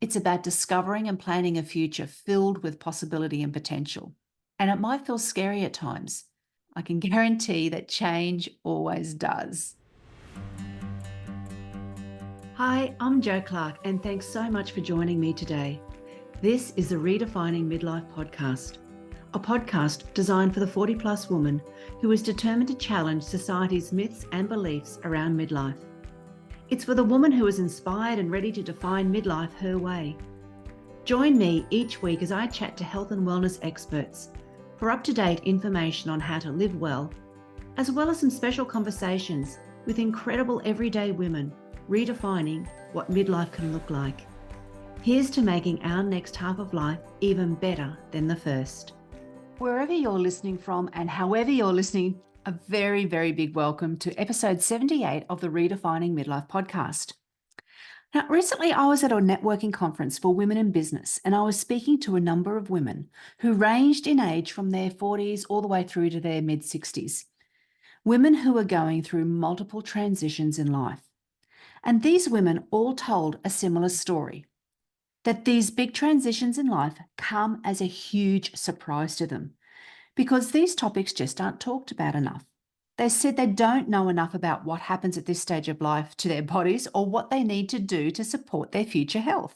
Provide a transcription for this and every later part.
It's about discovering and planning a future filled with possibility and potential. And it might feel scary at times. I can guarantee that change always does. Hi, I'm Jo Clark, and thanks so much for joining me today. This is the Redefining Midlife podcast, a podcast designed for the 40-plus woman who is determined to challenge society's myths and beliefs around midlife. It's for the woman who is inspired and ready to define midlife her way. Join me each week as I chat to health and wellness experts for up-to-date information on how to live well as some special conversations with incredible everyday women redefining what midlife can look like. Here's to making our next half of life even better than the first. Wherever you're listening from and however you're listening, a very, very big welcome to episode 78 of the Redefining Midlife podcast. Now, recently I was at a networking conference for women in business, and I was speaking to a number of women who ranged in age from their 40s all the way through to their mid-60s. Women who are going through multiple transitions in life. And these women all told a similar story, that these big transitions in life come as a huge surprise to them because these topics just aren't talked about enough. They said they don't know enough about what happens at this stage of life to their bodies or what they need to do to support their future health.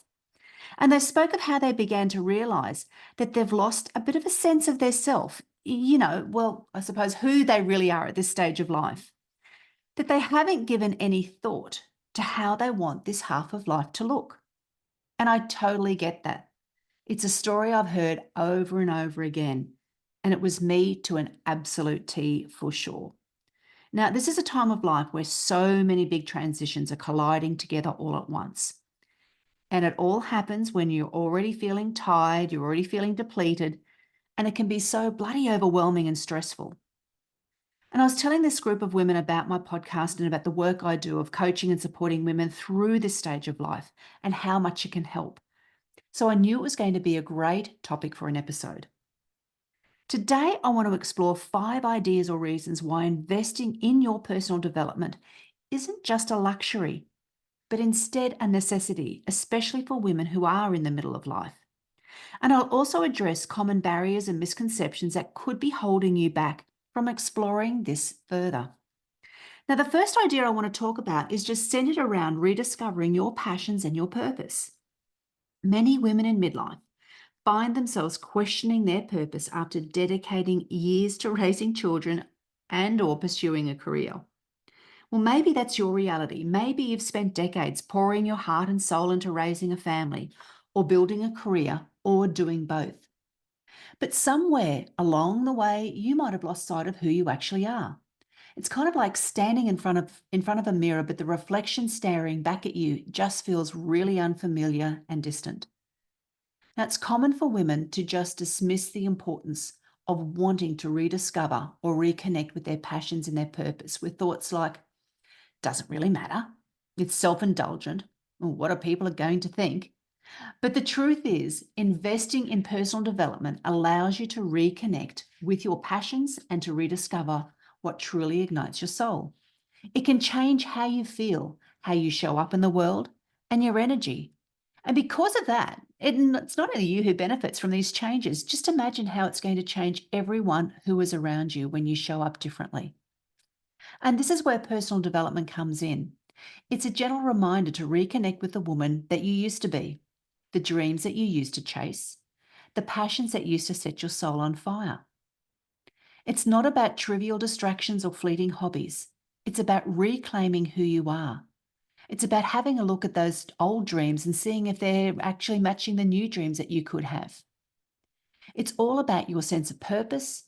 And they spoke of how they began to realize that they've lost a bit of a sense of their self, I suppose who they really are at this stage of life, that they haven't given any thought to how they want this half of life to look. And I totally get that. It's a story I've heard over and over again, and it was me to an absolute T for sure. Now, this is a time of life where so many big transitions are colliding together all at once. And it all happens when you're already feeling tired, you're already feeling depleted, and it can be so bloody overwhelming and stressful. And I was telling this group of women about my podcast and about the work I do of coaching and supporting women through this stage of life and how much it can help. So I knew it was going to be a great topic for an episode. Today, I want to explore 5 ideas or reasons why investing in your personal development isn't just a luxury, but instead a necessity, especially for women who are in the middle of life. And I'll also address common barriers and misconceptions that could be holding you back from exploring this further. Now, the first idea I want to talk about is just centered around rediscovering your passions and your purpose. Many women in midlife find themselves questioning their purpose after dedicating years to raising children and or pursuing a career. Well, maybe that's your reality. Maybe you've spent decades pouring your heart and soul into raising a family or building a career or doing both. But somewhere along the way, you might have lost sight of who you actually are. It's kind of like standing in front of a mirror, but the reflection staring back at you just feels really unfamiliar and distant. Now, it's common for women to just dismiss the importance of wanting to rediscover or reconnect with their passions and their purpose with thoughts like, doesn't really matter, it's self-indulgent, or what are people going to think? But the truth is, investing in personal development allows you to reconnect with your passions and to rediscover what truly ignites your soul. It can change how you feel, how you show up in the world, and your energy. And because of that, it's not only you who benefits from these changes. Just imagine how it's going to change everyone who is around you when you show up differently. And this is where personal development comes in. It's a gentle reminder to reconnect with the woman that you used to be, the dreams that you used to chase, the passions that used to set your soul on fire. It's not about trivial distractions or fleeting hobbies. It's about reclaiming who you are. It's about having a look at those old dreams and seeing if they're actually matching the new dreams that you could have. It's all about your sense of purpose,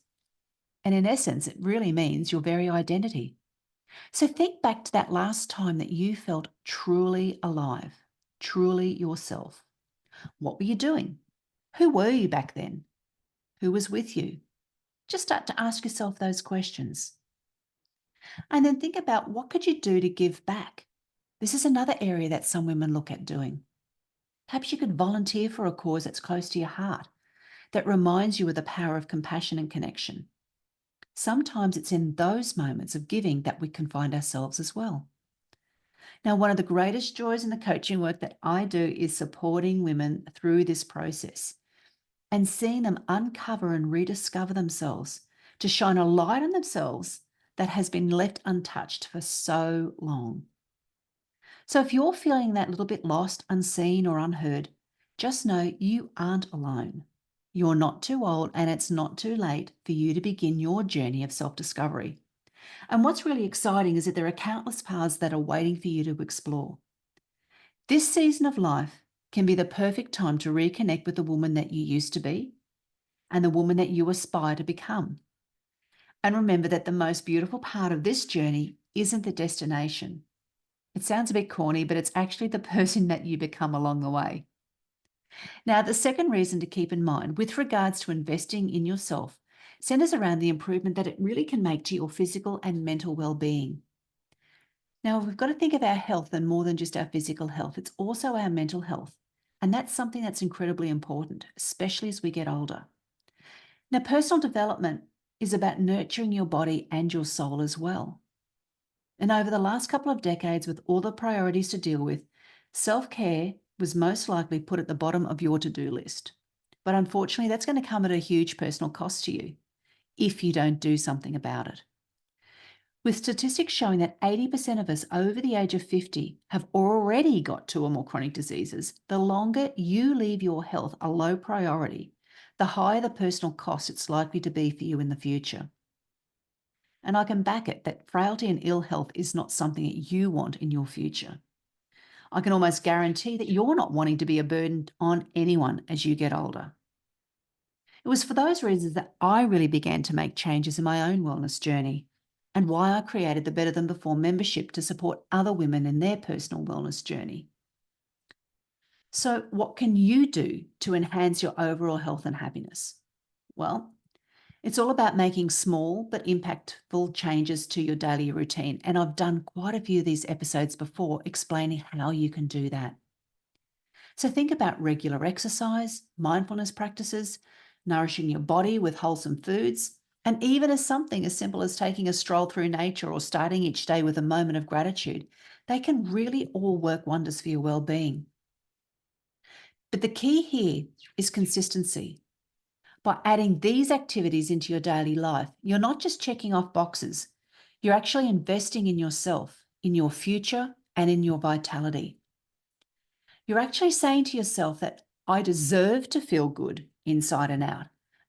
and in essence, it really means your very identity. So think back to that last time that you felt truly alive, truly yourself. What were you doing? Who were you back then? Who was with you? Just start to ask yourself those questions. And then think about what could you do to give back? This is another area that some women look at doing. Perhaps you could volunteer for a cause that's close to your heart, that reminds you of the power of compassion and connection. Sometimes it's in those moments of giving that we can find ourselves as well. Now, one of the greatest joys in the coaching work that I do is supporting women through this process and seeing them uncover and rediscover themselves to shine a light on themselves that has been left untouched for so long. So if you're feeling that little bit lost, unseen, or unheard, just know you aren't alone. You're not too old, and it's not too late for you to begin your journey of self-discovery. And what's really exciting is that there are countless paths that are waiting for you to explore. This season of life can be the perfect time to reconnect with the woman that you used to be and the woman that you aspire to become. And remember that the most beautiful part of this journey isn't the destination. It sounds a bit corny, but it's actually the person that you become along the way. Now, the second reason to keep in mind with regards to investing in yourself centers around the improvement that it really can make to your physical and mental well-being. Now, we've got to think of our health and more than just our physical health. It's also our mental health. And that's something that's incredibly important, especially as we get older. Now, personal development is about nurturing your body and your soul as well. And over the last couple of decades, with all the priorities to deal with, self-care was most likely put at the bottom of your to-do list. But unfortunately, that's going to come at a huge personal cost to you if you don't do something about it. With statistics showing that 80% of us over the age of 50 have already got two or more chronic diseases, the longer you leave your health a low priority, the higher the personal cost it's likely to be for you in the future. And I can back it that frailty and ill health is not something that you want in your future. I can almost guarantee that you're not wanting to be a burden on anyone as you get older. It was for those reasons that I really began to make changes in my own wellness journey and why I created the Better Than Before membership to support other women in their personal wellness journey. So, what can you do to enhance your overall health and happiness? Well, it's all about making small but impactful changes to your daily routine. And I've done quite a few of these episodes before explaining how you can do that. So think about regular exercise, mindfulness practices, nourishing your body with wholesome foods, and even as something as simple as taking a stroll through nature or starting each day with a moment of gratitude, they can really all work wonders for your well-being. But the key here is consistency. By adding these activities into your daily life, you're not just checking off boxes, you're actually investing in yourself, in your future, and in your vitality. You're actually saying to yourself that I deserve to feel good inside and out,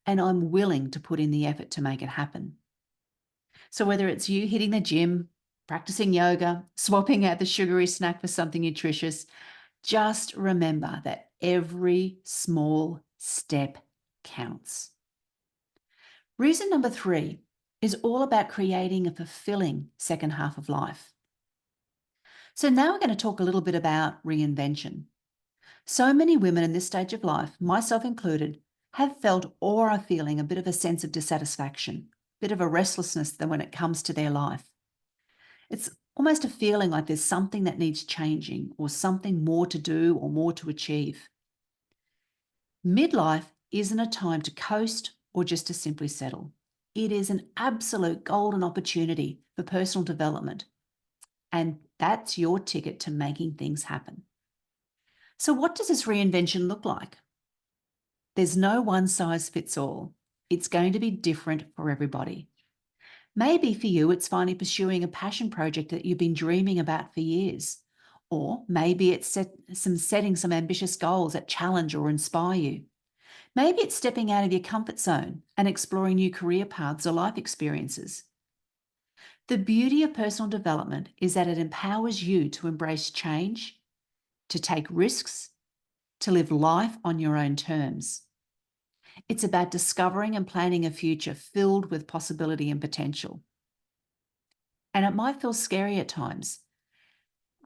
and I'm willing to put in the effort to make it happen. So whether it's you hitting the gym, practicing yoga, swapping out the sugary snack for something nutritious, just remember that every small step counts. Reason number 3 is all about creating a fulfilling second half of life. So now we're going to talk a little bit about reinvention. So many women in this stage of life, myself included, have felt or are feeling a bit of a sense of dissatisfaction, a bit of a restlessness when it comes to their life. It's almost a feeling like there's something that needs changing or something more to do or more to achieve. Midlife isn't a time to coast or just to simply settle. It is an absolute golden opportunity for personal development, and that's your ticket to making things happen. So what does this reinvention look like? There's no one size fits all. It's going to be different for everybody. Maybe for you, it's finally pursuing a passion project that you've been dreaming about for years. Or maybe it's setting some ambitious goals that challenge or inspire you. Maybe it's stepping out of your comfort zone and exploring new career paths or life experiences. The beauty of personal development is that it empowers you to embrace change, to take risks, to live life on your own terms. It's about discovering and planning a future filled with possibility and potential. And it might feel scary at times.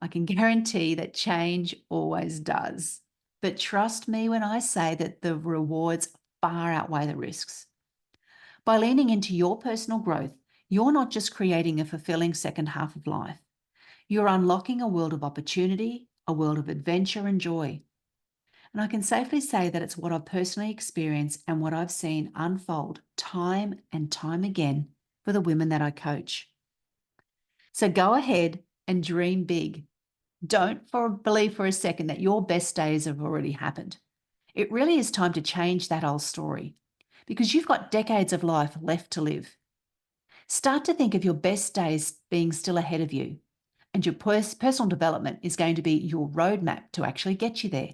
I can guarantee that change always does. But trust me when I say that the rewards far outweigh the risks. By leaning into your personal growth, you're not just creating a fulfilling second half of life. You're unlocking a world of opportunity, a world of adventure and joy. And I can safely say that it's what I've personally experienced and what I've seen unfold time and time again for the women that I coach. So go ahead and dream big. Don't believe for a second that your best days have already happened. It really is time to change that old story because you've got decades of life left to live. Start to think of your best days being still ahead of you, and your personal development is going to be your roadmap to actually get you there.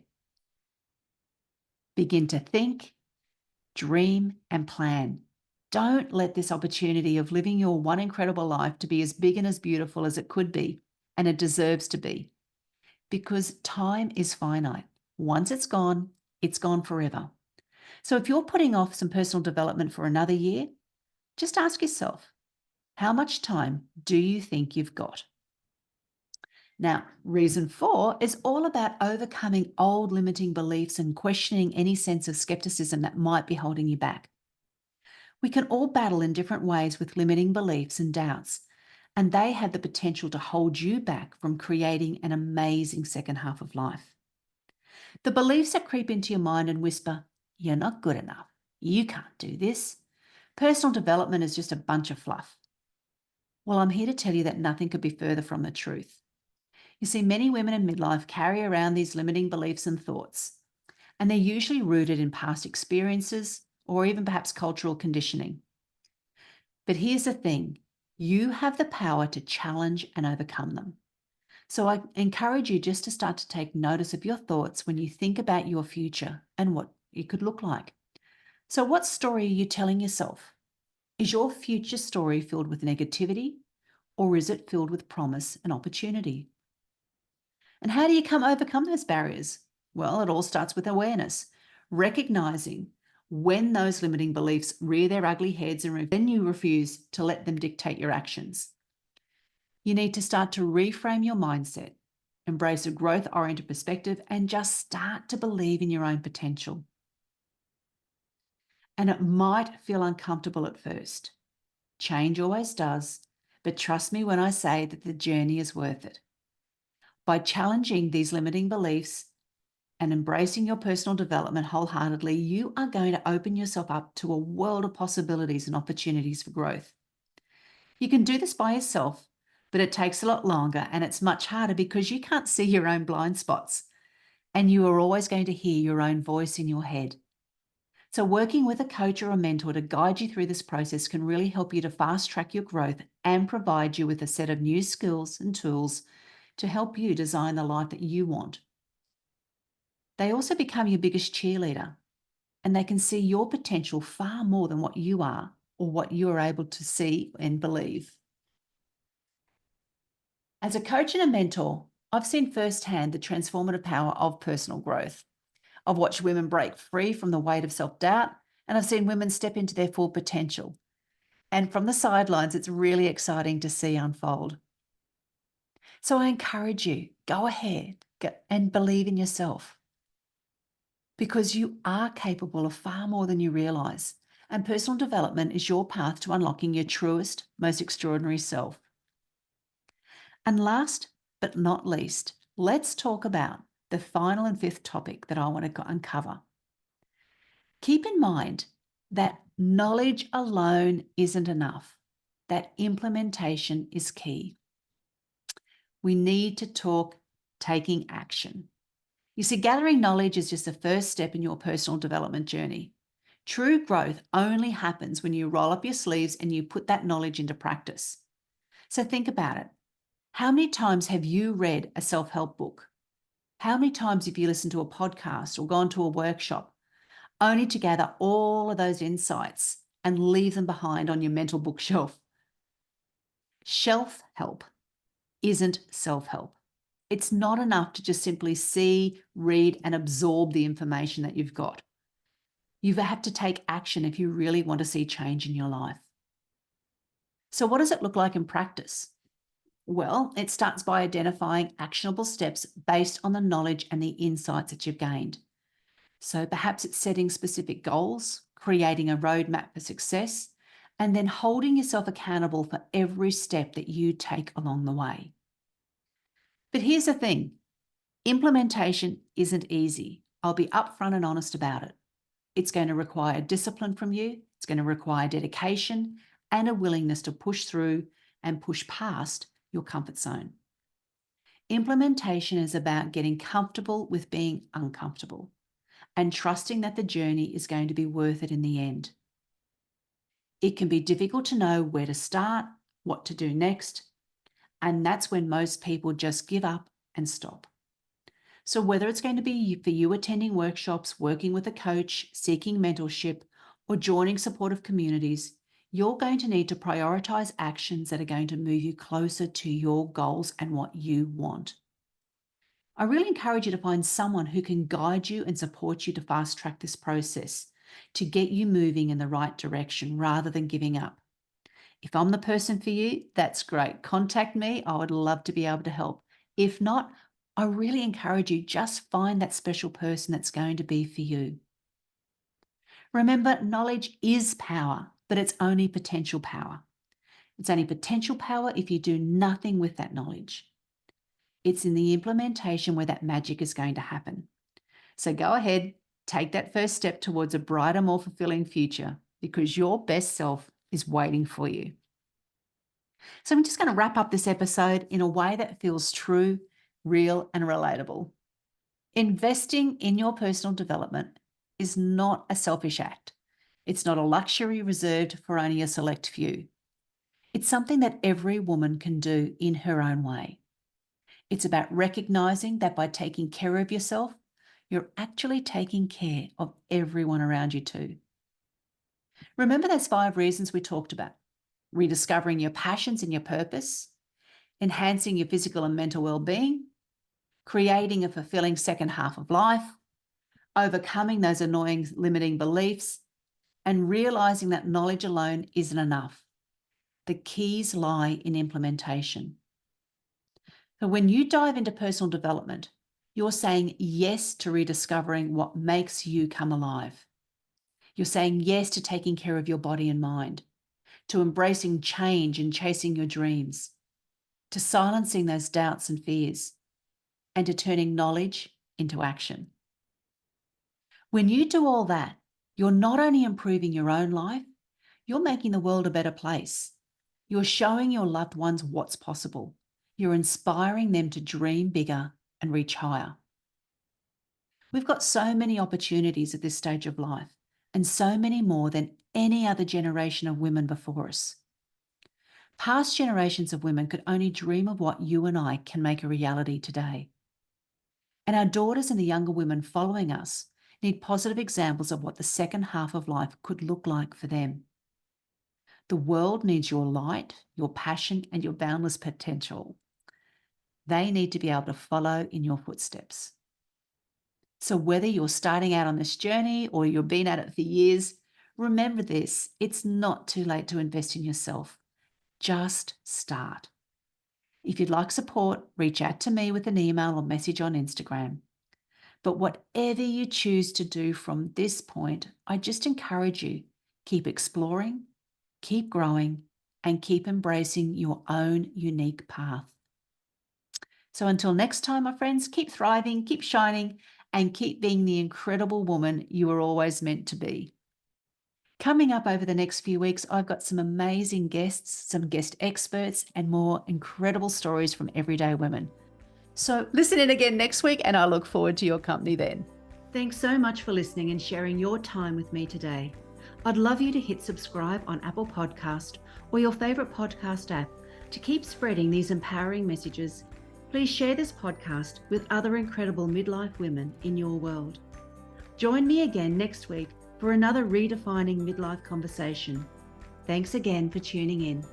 Begin to think, dream, and plan. Don't let this opportunity of living your one incredible life to be as big and as beautiful as it could be, and it deserves to be, because time is finite. Once it's gone forever. So if you're putting off some personal development for another year, just ask yourself, how much time do you think you've got? Now, reason 4 is all about overcoming old limiting beliefs and questioning any sense of skepticism that might be holding you back. We can all battle in different ways with limiting beliefs and doubts, and they have the potential to hold you back from creating an amazing second half of life. The beliefs that creep into your mind and whisper, "You're not good enough. You can't do this. Personal development is just a bunch of fluff." Well, I'm here to tell you that nothing could be further from the truth. You see, many women in midlife carry around these limiting beliefs and thoughts, and they're usually rooted in past experiences or even perhaps cultural conditioning. But here's the thing, you have the power to challenge and overcome them. So I encourage you just to start to take notice of your thoughts when you think about your future and what it could look like. So what story are you telling yourself? Is your future story filled with negativity, or is it filled with promise and opportunity? And how do you overcome those barriers? Well, it all starts with awareness, recognizing when those limiting beliefs rear their ugly heads and then you refuse to let them dictate your actions. You need to start to reframe your mindset, embrace a growth-oriented perspective, and just start to believe in your own potential. And it might feel uncomfortable at first. Change always does, but trust me when I say that the journey is worth it. By challenging these limiting beliefs and embracing your personal development wholeheartedly, you are going to open yourself up to a world of possibilities and opportunities for growth. You can do this by yourself, but it takes a lot longer and it's much harder because you can't see your own blind spots and you are always going to hear your own voice in your head. So working with a coach or a mentor to guide you through this process can really help you to fast track your growth and provide you with a set of new skills and tools to help you design the life that you want. They also become your biggest cheerleader, and they can see your potential far more than what you are or what you are able to see and believe. As a coach and a mentor, I've seen firsthand the transformative power of personal growth. I've watched women break free from the weight of self-doubt, and I've seen women step into their full potential. And from the sidelines, it's really exciting to see unfold. So I encourage you, go ahead and believe in yourself, because you are capable of far more than you realize. And personal development is your path to unlocking your truest, most extraordinary self. And last but not least, let's talk about the final and fifth topic that I want to uncover. Keep in mind that knowledge alone isn't enough, that implementation is key. We need to talk taking action. You see, gathering knowledge is just the first step in your personal development journey. True growth only happens when you roll up your sleeves and you put that knowledge into practice. So think about it. How many times have you read a self-help book? How many times have you listened to a podcast or gone to a workshop only to gather all of those insights and leave them behind on your mental bookshelf? Shelf help isn't self-help. It's not enough to just simply see, read, and absorb the information that you've got. You have to take action if you really want to see change in your life. So what does it look like in practice? Well, it starts by identifying actionable steps based on the knowledge and the insights that you've gained. So perhaps it's setting specific goals, creating a roadmap for success, and then holding yourself accountable for every step that you take along the way. But here's the thing, implementation isn't easy. I'll be upfront and honest about it. It's going to require discipline from you. It's going to require dedication and a willingness to push through and push past your comfort zone. Implementation is about getting comfortable with being uncomfortable and trusting that the journey is going to be worth it in the end. It can be difficult to know where to start, what to do next, and that's when most people just give up and stop. So whether it's going to be for you attending workshops, working with a coach, seeking mentorship, or joining supportive communities, you're going to need to prioritize actions that are going to move you closer to your goals and what you want. I really encourage you to find someone who can guide you and support you to fast track this process, to get you moving in the right direction rather than giving up. If I'm the person for you, that's great. Contact me. I would love to be able to help. If not, I really encourage you, just find that special person that's going to be for you. Remember, knowledge is power, but it's only potential power. It's only potential power if you do nothing with that knowledge. It's in the implementation where that magic is going to happen. So go ahead, take that first step towards a brighter, more fulfilling future, because your best self is waiting for you. So I'm just going to wrap up this episode in a way that feels true, real, and relatable. Investing in your personal development is not a selfish act. It's not a luxury reserved for only a select few. It's something that every woman can do in her own way. It's about recognizing that by taking care of yourself, you're actually taking care of everyone around you too. Remember those 5 reasons we talked about: rediscovering your passions and your purpose, enhancing your physical and mental well-being, creating a fulfilling second half of life, overcoming those annoying limiting beliefs, and realizing that knowledge alone isn't enough. The keys lie in implementation. So when you dive into personal development, you're saying yes to rediscovering what makes you come alive. You're saying yes to taking care of your body and mind, to embracing change and chasing your dreams, to silencing those doubts and fears, and to turning knowledge into action. When you do all that, you're not only improving your own life, you're making the world a better place. You're showing your loved ones what's possible. You're inspiring them to dream bigger and reach higher. We've got so many opportunities at this stage of life, and so many more than any other generation of women before us. Past generations of women could only dream of what you and I can make a reality today. And our daughters and the younger women following us need positive examples of what the second half of life could look like for them. The world needs your light, your passion, and your boundless potential. They need to be able to follow in your footsteps. So whether you're starting out on this journey or you've been at it for years, remember this: it's not too late to invest in yourself. Just start. If you'd like support, reach out to me with an email or message on Instagram. But whatever you choose to do from this point, I just encourage you, keep exploring, keep growing, and keep embracing your own unique path. So until next time, my friends, keep thriving, keep shining, and keep being the incredible woman you were always meant to be. Coming up over the next few weeks, I've got some amazing guests, some guest experts, and more incredible stories from everyday women. So listen in again next week, and I look forward to your company then. Thanks so much for listening and sharing your time with me today. I'd love you to hit subscribe on Apple Podcast or your favorite podcast app to keep spreading these empowering messages. Please share this podcast with other incredible midlife women in your world. Join me again next week for another redefining midlife conversation. Thanks again for tuning in.